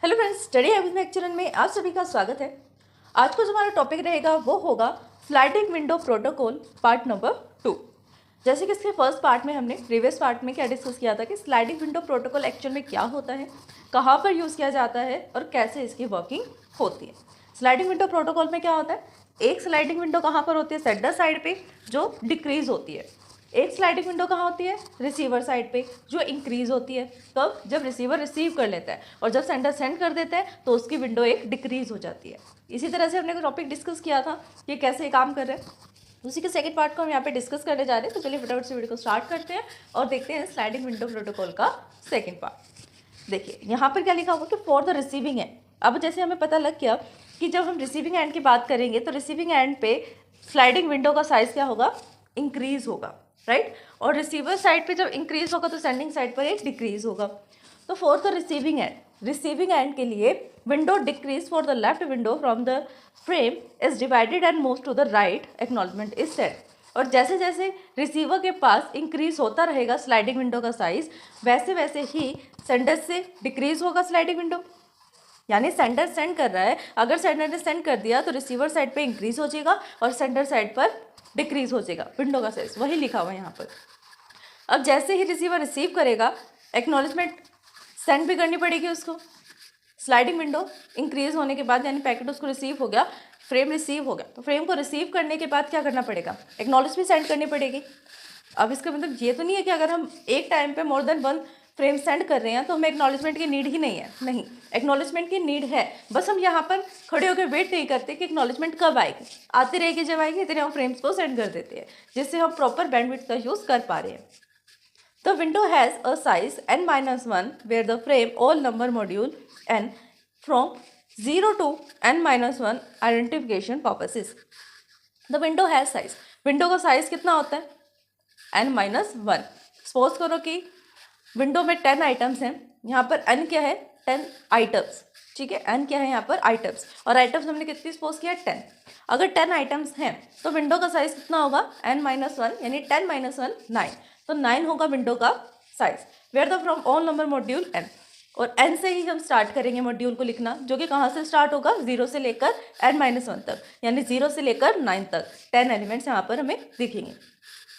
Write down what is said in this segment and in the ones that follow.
Hello friends, study habit में lecture में आप सभी का स्वागत है। आज का जो हमारा टॉपिक रहेगा वो होगा sliding window protocol part number 2। जैसे कि इसके फर्स्ट पार्ट में हमने प्रीवियस पार्ट में क्या डिस्कस किया था कि स्लाइडिंग विंडो प्रोटोकॉल एक्चुअल में क्या होता है, कहाँ पर यूज़ किया जाता है और कैसे इसकी वर्किंग होती है। स्लाइडिंग विंडो प्रोटोकॉल में क्या होता है, एक स्लाइडिंग विंडो कहाँ पर होती है, सेंडर साइड पे जो डिक्रीज होती है। एक स्लाइडिंग विंडो कहाँ होती है, रिसीवर साइड पे जो इंक्रीज होती है। कब, जब रिसीवर रिसीव कर लेता है और जब सेंडर सेंड कर देता है तो उसकी विंडो एक डिक्रीज हो जाती है। इसी तरह से हमने टॉपिक डिस्कस किया था कि कैसे काम कर रहे हैं, उसी के सेकंड पार्ट को हम यहाँ पे डिस्कस करने जा रहे हैं। तो चलिए फटाफट से वीडियो को स्टार्ट करते हैं और देखते हैं स्लाइडिंग विंडो प्रोटोकॉल का सेकेंड पार्ट। देखिए यहाँ पर क्या लिखा हुआ कि फॉर द रिसीविंग एंड। अब जैसे हमें पता लग गया कि जब हम रिसीविंग एंड की बात करेंगे तो रिसीविंग एंड पे स्लाइडिंग विंडो का साइज क्या होगा, इंक्रीज होगा, राइट। और रिसीवर साइड पे जब इंक्रीज होगा तो सेंडिंग साइड पर एक डिक्रीज होगा। तो फॉर द रिसीविंग एंड के लिए window decrease for the left window from the frame is divided and moves to the right, acknowledgement is set. और जैसे जैसे रिसीवर के पास इंक्रीज होता रहेगा स्लाइडिंग विंडो का साइज, वैसे वैसे ही सेंडर से डिक्रीज होगा स्लाइडिंग विंडो। यानी सेंडर सेंड कर रहा है, अगर सेंडर ने सेंड कर दिया तो रिसीवर साइड पे इंक्रीज हो जाएगा और सेंडर साइड पर डिक्रीज हो जाएगा विंडो का साइज, वही लिखा हुआ है यहाँ पर। अब जैसे ही रिसीवर रिसीव करेगा, एक्नॉलेजमेंट सेंड भी करनी पड़ेगी उसको। स्लाइडिंग विंडो इंक्रीज होने के बाद यानी पैकेट उसको रिसीव हो गया, फ्रेम रिसीव हो गया, तो फ्रेम को रिसीव करने के बाद क्या करना पड़ेगा, एक्नॉलेज भी सेंड करनी पड़ेगी। अब इसका मतलब ये तो नहीं है कि अगर हम एक टाइम पे more than one frame send कर रहे हैं तो हमें एक्नॉलेजमेंट की नीड ही नहीं है। नहीं, एक्नॉलेजमेंट की नीड है, बस हम यहाँ पर खड़े होकर वेट नहीं करते कि एक्नॉलेजमेंट कब आएगी, आती रहेगी, जब आएगी इतने हम फ्रेम्स को सेंड कर देते हैं, जिससे हम प्रॉपर बैंडविड्थ का यूज़ कर पा रहे हैं। The window has a size n-1 where the frame all number module n from 0 to n-1 identification purposes. The window has size. Window का साइज कितना होता है, n-1। सपोज करो कि विंडो में 10 आइटम्स हैं, यहाँ पर n क्या है, 10 आइटम्स, ठीक है। n क्या है यहाँ पर, आइटम्स, और आइटम्स हमने कितनी सपोज किया, 10। अगर 10 आइटम्स हैं तो विंडो का साइज कितना होगा, n-1 यानी 10 - 1 9, तो 9 होगा विंडो का size. Where the from all number module n, और n से ही हम स्टार्ट करेंगे मॉड्यूल को लिखना, जो कि कहाँ से स्टार्ट होगा, 0 से लेकर n-1 तक, यानी 0 से लेकर 9 तक 10 एलिमेंट्स यहाँ पर हमें दिखेंगे।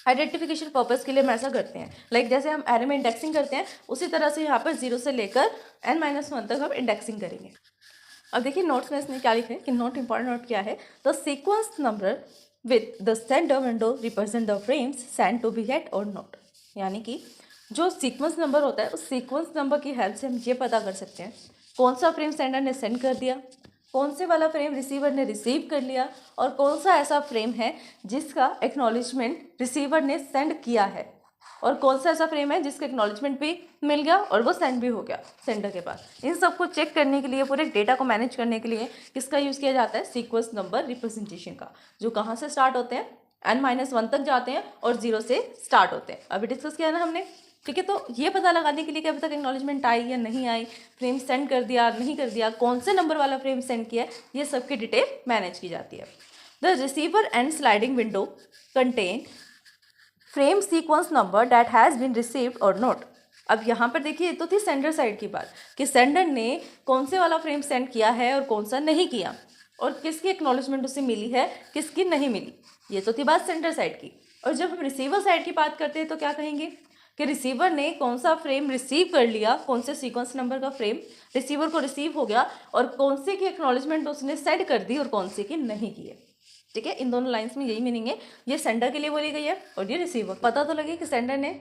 आइडेंटिफिकेशन पर्पस के लिए हम ऐसा करते हैं, लाइक जैसे हम एरे में इंडेक्सिंग करते हैं उसी तरह से यहाँ पर 0 से लेकर n-1 तक हम इंडेक्सिंग करेंगे। अब देखिए नोट्स में इसने क्या लिखा है कि नोट इंपॉर्टेंट नोट क्या है, the sequence number with the sender window represent the frames send to be get और नॉट। यानी कि जो सीक्वेंस नंबर होता है उस सीक्वेंस नंबर की हेल्प से हम ये पता कर सकते हैं कौन सा फ्रेम सेंडर ने सेंड कर दिया, कौन से वाला फ्रेम रिसीवर ने रिसीव कर लिया, और कौन सा ऐसा फ्रेम है जिसका एक्नॉलेजमेंट रिसीवर ने सेंड किया है, और कौन सा ऐसा फ्रेम है जिसका एक्नॉलेजमेंट भी मिल गया और वो सेंड भी हो गया सेंडर के पास। इन सबको चेक करने के लिए, पूरे डेटा को मैनेज करने के लिए किसका यूज़ किया जाता है, सीक्वेंस नंबर रिप्रेजेंटेशन का, जो कहाँ से स्टार्ट होते हैं, n-1 तक जाते हैं और 0 से स्टार्ट होते हैं। अभी डिस्कस किया ना हमने, ठीक है। तो ये पता लगाने के लिए कि अभी तक एक्नॉलेजमेंट आई या नहीं आई, फ्रेम सेंड कर दिया नहीं कर दिया, कौन से नंबर वाला फ्रेम सेंड किया है, ये सब की डिटेल मैनेज की जाती है। The receiver end sliding window contain frame sequence number that has been received और नॉट। अब यहाँ पर देखिए, ये तो थी सेंडर साइड की बात कि सेंडर ने कौन से वाला फ्रेम सेंड किया है और कौन सा नहीं किया, और किसकी एक्नॉलेजमेंट उसे मिली है किसकी नहीं मिली, ये तो थी बात सेंडर साइड की। और जब हम रिसीवर साइड की बात करते हैं तो क्या कहेंगे कि रिसीवर ने कौन सा फ्रेम रिसीव कर लिया, कौन से सीक्वेंस नंबर का फ्रेम रिसीवर को रिसीव हो गया, और कौन से की एक्नॉलेजमेंट उसने सेंड कर दी और कौन से की नहीं की है, ठीक है। इन दोनों लाइंस में यही मीनिंग है, ये सेंडर के लिए बोली गई है और ये रिसीवर। पता तो लगे कि सेंडर ने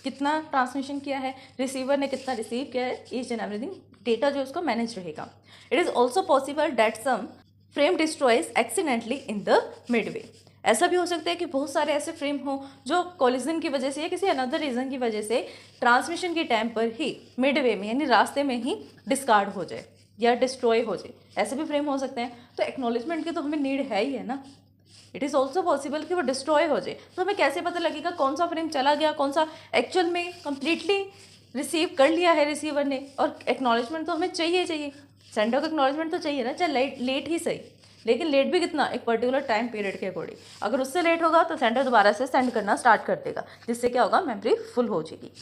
कितना ट्रांसमिशन किया है, रिसीवर ने कितना रिसीव किया है, ईच एंड एवरीथिंग डेटा जो उसको मैनेज रहेगा। It is also possible that some frame destroys accidentally in the midway. ऐसा भी हो सकता है कि बहुत सारे ऐसे फ्रेम हो जो कोलिजन की वजह से या किसी अनदर रीज़न की वजह से ट्रांसमिशन के टाइम पर ही मिडवे में यानी रास्ते में ही डिस्कार्ड हो जाए या डिस्ट्रॉय हो जाए, ऐसे भी फ्रेम हो सकते हैं। तो एक्नॉलेजमेंट की तो हमें नीड है ही है ना। इट इज़ ऑल्सो पॉसिबल कि वो डिस्ट्रॉय हो जाए, तो हमें कैसे पता लगेगा कौन सा फ्रेम चला गया, कौन सा एक्चुअल में कम्प्लीटली रिसीव कर लिया है रिसीवर ने। और एक्नॉलेजमेंट तो हमें चाहिए, सेंडर को एक्नॉलेजमेंट तो चाहिए ना, चाहे लेट ही सही, लेकिन लेट भी कितना, एक पर्टिकुलर टाइम पीरियड के अकॉर्डिंग। अगर उससे लेट होगा तो सेंडर दोबारा से सेंड करना स्टार्ट कर देगा, जिससे क्या होगा, मेमोरी फुल हो जाएगी।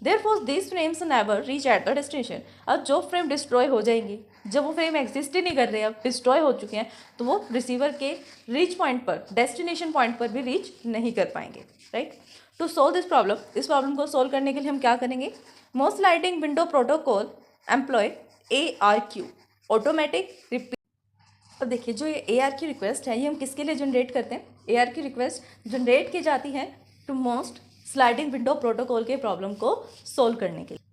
Therefore these frames never reach at the destination. अब जो फ्रेम डिस्ट्रॉय हो जाएंगी, जब वो फ्रेम एग्जिस्ट ही नहीं कर रहे, अब डिस्ट्रॉय हो चुके हैं, तो वो रिसीवर के रीच पॉइंट पर, डेस्टिनेशन पॉइंट पर भी रीच नहीं कर पाएंगे, right. To solve this problem, इस प्रॉब्लम को सोल्व करने के लिए हम क्या करेंगे, most sliding window protocol employ ARQ, automatic repeat. अब देखिए जो ये ARQ रिक्वेस्ट है, ये हम किसके लिए जनरेट करते हैं, ARQ रिक्वेस्ट जनरेट की जाती है to most sliding window protocol के प्रॉब्लम को सोल्व करने के लिए।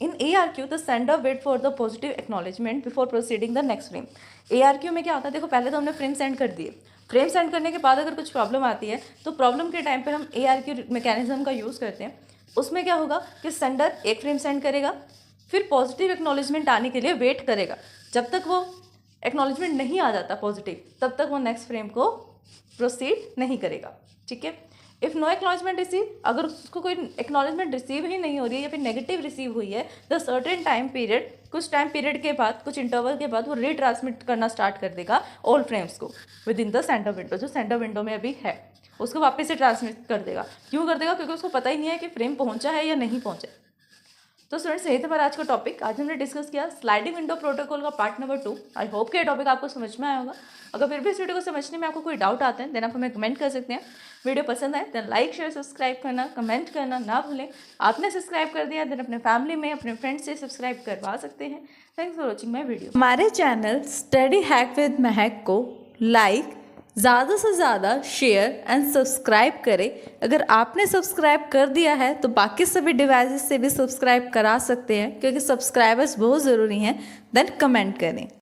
In ARQ the sender wait for the positive acknowledgement before proceeding the next frame. ARQ में क्या होता है, देखो पहले तो हमने फ्रेम सेंड कर दिए, फ्रेम सेंड करने के बाद अगर कुछ प्रॉब्लम आती है तो प्रॉब्लम के टाइम पे हम ARQ मैकेनिज्म का यूज़ करते हैं। उसमें क्या होगा कि सेंडर एक फ्रेम सेंड करेगा, फिर पॉजिटिव एक्नॉलेजमेंट आने के लिए वेट करेगा, जब तक वो एक्नॉलेजमेंट नहीं आ जाता पॉजिटिव, तब तक वो नेक्स्ट फ्रेम को प्रोसीड नहीं करेगा, ठीक है। इफ़ नो एक्नॉलेजमेंट रिसीव, अगर उसको कोई एक्नॉलेजमेंट रिसीव ही नहीं हो रही है या फिर नेगेटिव रिसीव हुई है, द सर्टेन टाइम पीरियड, कुछ टाइम पीरियड के बाद, कुछ इंटरवल के बाद वो रीट्रांसमिट करना स्टार्ट कर देगा ऑल फ्रेम्स को with in the centre window, जो सेंटर विंडो में अभी है उसको वापस से ट्रांसमिट कर देगा। क्यों कर देगा, क्योंकि उसको पता ही नहीं है कि फ्रेम पहुंचा है या नहीं पहुंचा। तो स्टूडेंट्स यही था हमारा आज का टॉपिक। आज हमने डिस्कस किया स्लाइडिंग विंडो प्रोटोकॉल का पार्ट नंबर 2। आई होप कि ये टॉपिक आपको समझ में आया होगा। अगर फिर भी इस वीडियो को समझने में आपको कोई डाउट आते हैं देन आप हमें कमेंट कर सकते हैं। वीडियो पसंद आए देन लाइक शेयर सब्सक्राइब करना, कमेंट करना ना भूलें। आपने सब्सक्राइब कर दिया देन अपने फैमिली में, अपने फ्रेंड्स से सब्सक्राइब करवा सकते हैं। Thanks for watching my video. हमारे चैनल स्टडी हैक विद महक को लाइक, ज़्यादा से ज़्यादा शेयर एंड सब्सक्राइब करें। अगर आपने सब्सक्राइब कर दिया है तो बाकी सभी डिवाइसेस से भी सब्सक्राइब करा सकते हैं, क्योंकि सब्सक्राइबर्स बहुत ज़रूरी हैं। देन कमेंट करें।